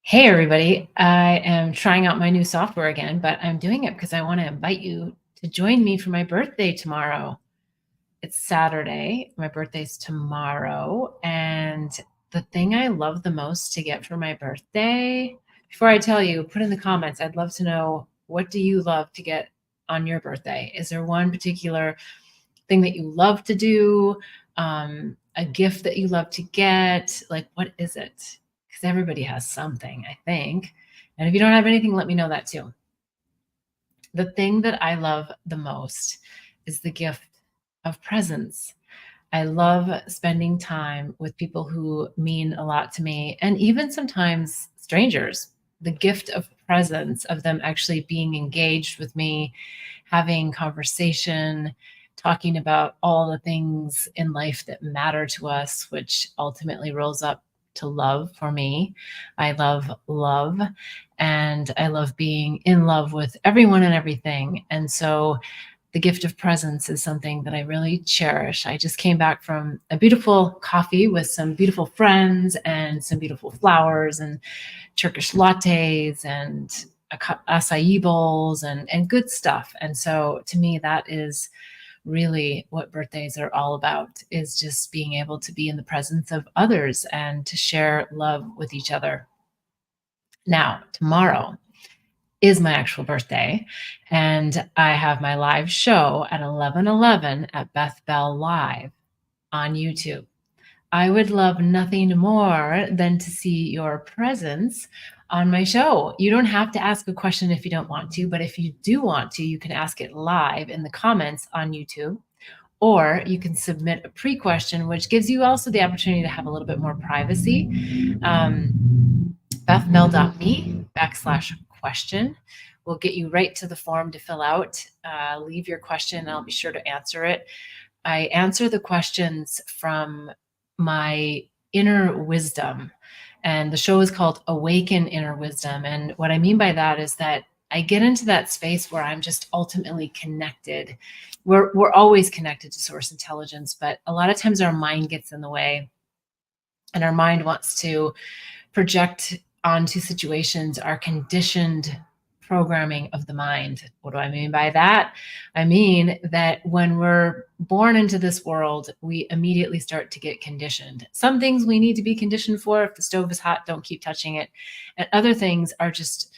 Hey everybody, I am trying out my new software again, but I'm doing it because I want to invite you to join me for my birthday tomorrow. It's Saturday, my birthday's tomorrow, and the thing I love the most to get for my birthday, before I tell you, put in the comments. I'd love to know, what do you love to get on your birthday? Is there one particular thing that you love to do? A gift that you love to get? Like, what is it? Because everybody has something, I think. And if you don't have anything, let me know that too. The thing that I love the most is the gift of presence. I love spending time with people who mean a lot to me, and even sometimes strangers. The gift of presence, of them actually being engaged with me, having conversation, talking about all the things in life that matter to us, which ultimately rolls up to love for me. I love love, and I love being in love with everyone and everything. And so the gift of presence is something that I really cherish. I just came back from a beautiful coffee with some beautiful friends and some beautiful flowers and Turkish lattes and acai bowls and good stuff. And so to me, that is really what birthdays are all about, is just being able to be in the presence of others and to share love with each other. Now, tomorrow is my actual birthday, and I have my live show at 11:11 at Beth Bell Live on YouTube. I would love nothing more than to see your presence on my show. You don't have to ask a question if you don't want to, but if you do want to, you can ask it live in the comments on YouTube, or you can submit a pre-question, which gives you also the opportunity to have a little bit more privacy. BethBell.me/question will get you right to the form to fill out. Leave your question, and I'll be sure to answer it. I answer the questions from my inner wisdom, and the show is called Awaken Inner Wisdom. And what I mean by that is that I get into that space where I'm just ultimately connected. We're always connected to source intelligence, but a lot of times our mind gets in the way, and our mind wants to project onto situations our conditioned programming of the mind. What do I mean by that? I mean that when we're born into this world, we immediately start to get conditioned. Some things we need to be conditioned for. If the stove is hot, don't keep touching it. And other things are just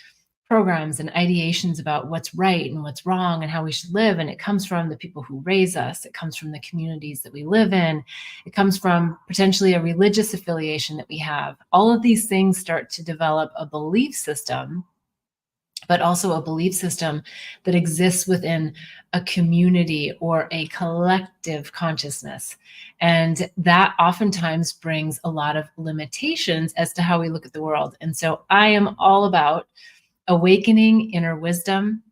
programs and ideations about what's right and what's wrong and how we should live. And it comes from the people who raise us. It comes from the communities that we live in. It comes from potentially a religious affiliation that we have. All of these things start to develop a belief system, but also a belief system that exists within a community or a collective consciousness. And that oftentimes brings a lot of limitations as to how we look at the world. And so I am all about awakening inner wisdom,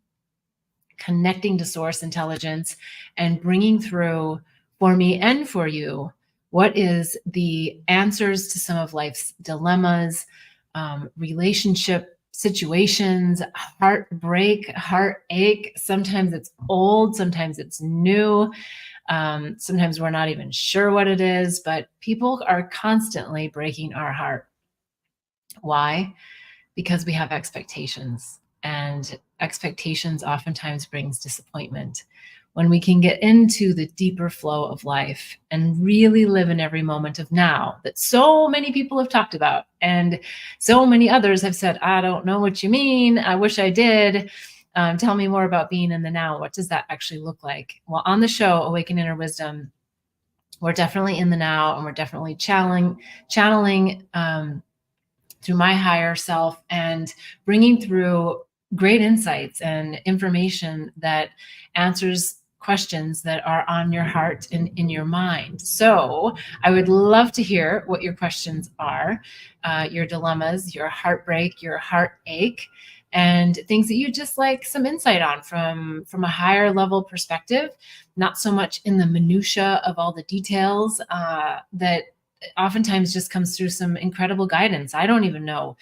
connecting to source intelligence, and bringing through, for me and for you, what is the answers to some of life's dilemmas, relationship situations, heartbreak, heartache. Sometimes it's old, sometimes it's new. Sometimes we're not even sure what it is, but people are constantly breaking our heart. Why? Because we have expectations, and expectations oftentimes brings disappointment. When we can get into the deeper flow of life and really live in every moment of now that so many people have talked about, and so many others have said, I don't know what you mean. I wish I did. Tell me more about being in the now. What does that actually look like? Well, on the show, Awaken Inner Wisdom, we're definitely in the now, and we're definitely channeling through my higher self and bringing through great insights and information that answers questions that are on your heart and in your mind. So I would love to hear what your questions are, your dilemmas, your heartbreak, your heartache, and things that you just like some insight on from a higher level perspective, not so much in the minutia of all the details that oftentimes just comes through some incredible guidance. I don't even know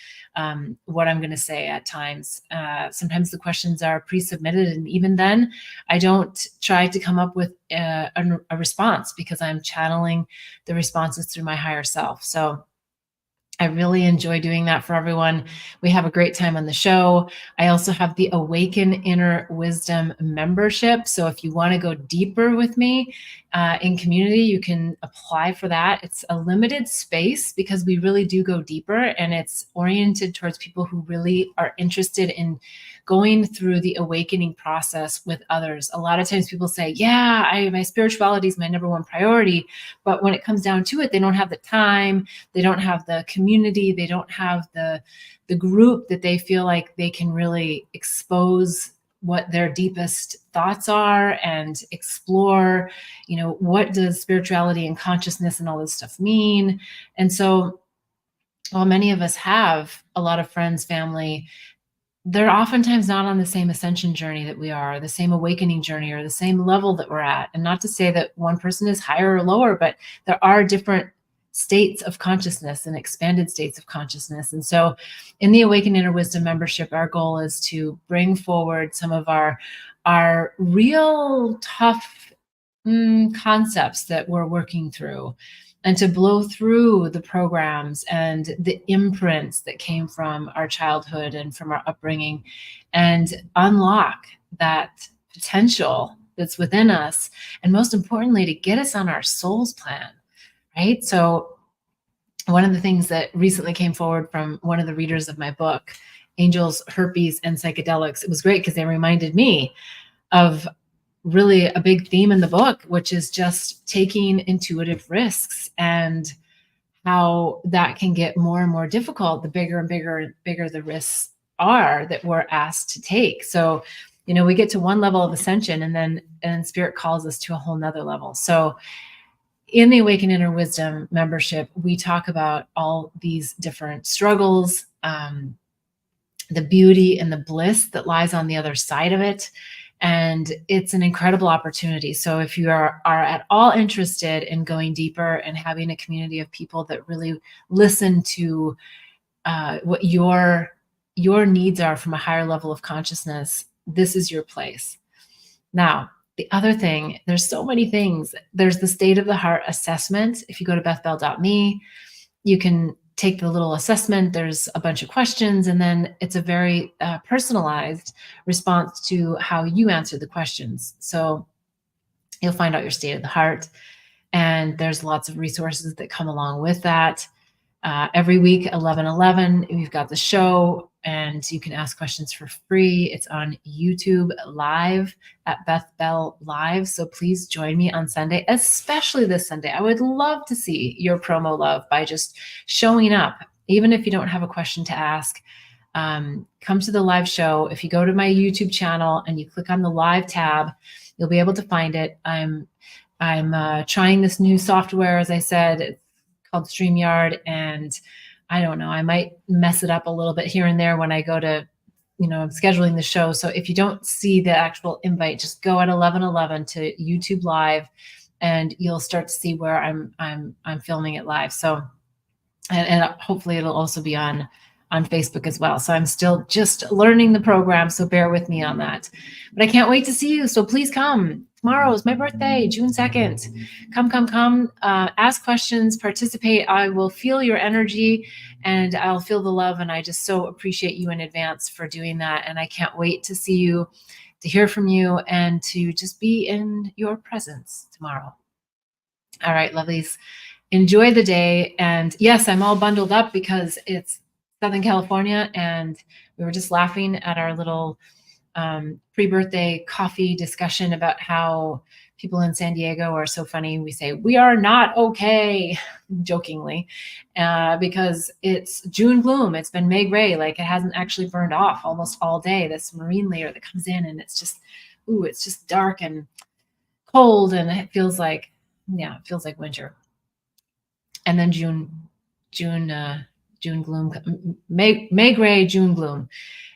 what I'm going to say at times. Sometimes the questions are pre-submitted, and even then, I don't try to come up with a response, because I'm channeling the responses through my higher self. So I really enjoy doing that for everyone. We have a great time on the show. I also have the Awaken Inner Wisdom membership. So if you want to go deeper with me in community, you can apply for that. It's a limited space because we really do go deeper, and it's oriented towards people who really are interested in going through the awakening process with others. A lot of times people say, yeah, my spirituality is my number one priority. But when it comes down to it, they don't have the time, they don't have the community, they don't have the group that they feel like they can really expose what their deepest thoughts are and explore, what does spirituality and consciousness and all this stuff mean. And so while many of us have a lot of friends, family, they're oftentimes not on the same ascension journey that we are, the same awakening journey, or the same level that we're at. And not to say that one person is higher or lower, but there are different states of consciousness and expanded states of consciousness. And so in the Awaken Inner Wisdom membership, our goal is to bring forward some of our real tough concepts that we're working through, and to blow through the programs and the imprints that came from our childhood and from our upbringing, and unlock that potential that's within us. And most importantly, to get us on our soul's plan, right? So one of the things that recently came forward from one of the readers of my book, Angels, Herpes, and Psychedelics, it was great because they reminded me of really a big theme in the book, which is just taking intuitive risks, and how that can get more and more difficult the bigger and bigger and bigger the risks are that we're asked to take. So, we get to one level of ascension, and then spirit calls us to a whole nother level. So in the Awaken Inner Wisdom membership, we talk about all these different struggles, the beauty and the bliss that lies on the other side of it. And it's an incredible opportunity. So if you are at all interested in going deeper and having a community of people that really listen to what your needs are from a higher level of consciousness, this is your place. Now, the other thing, there's so many things. There's the State of the Heart assessment. If you go to bethbell.me, you can take the little assessment. There's a bunch of questions, and then it's a very personalized response to how you answer the questions. So you'll find out your state of the heart, and there's lots of resources that come along with that. Every week, 11:11, we've got the show, and you can ask questions for free. It's on YouTube Live at Beth Bell Live. So please join me on Sunday, especially this Sunday. I would love to see your promo love by just showing up. Even if you don't have a question to ask, come to the live show. If you go to my YouTube channel and you click on the live tab, you'll be able to find it. I'm trying this new software, as I said. It's called StreamYard, and I don't know, I might mess it up a little bit here and there when I go to, I'm scheduling the show. So if you don't see the actual invite, just go at 11:11 to YouTube Live, and you'll start to see where I'm filming it live. So, and hopefully it'll also be on Facebook as well. So I'm still just learning the program, so bear with me on that. But I can't wait to see you. So please come. Tomorrow is my birthday, June 2nd. Come. Ask questions, participate. I will feel your energy, and I'll feel the love. And I just so appreciate you in advance for doing that. And I can't wait to see you, to hear from you, and to just be in your presence tomorrow. All right, lovelies. Enjoy the day. And yes, I'm all bundled up because it's Southern California, and we were just laughing at our little pre-birthday coffee discussion about how people in San Diego are so funny. We say, we are not okay, jokingly, because it's June gloom. It's been May gray, like it hasn't actually burned off almost all day, this marine layer that comes in, and it's just dark and cold, and it feels like winter. And then June gloom, May gray, June gloom.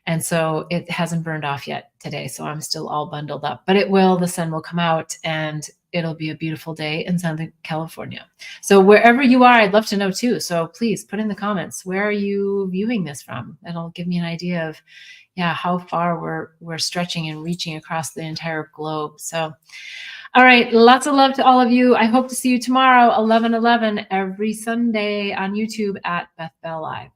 And so it hasn't burned off yet today. So I'm still all bundled up, but it will. The sun will come out and it'll be a beautiful day in Southern California. So wherever you are, I'd love to know too. So please put in the comments, where are you viewing this from? That'll give me an idea of, yeah, how far we're stretching and reaching across the entire globe. So, all right, lots of love to all of you. I hope to see you tomorrow, 11:11 every Sunday on YouTube at Beth Bell Live.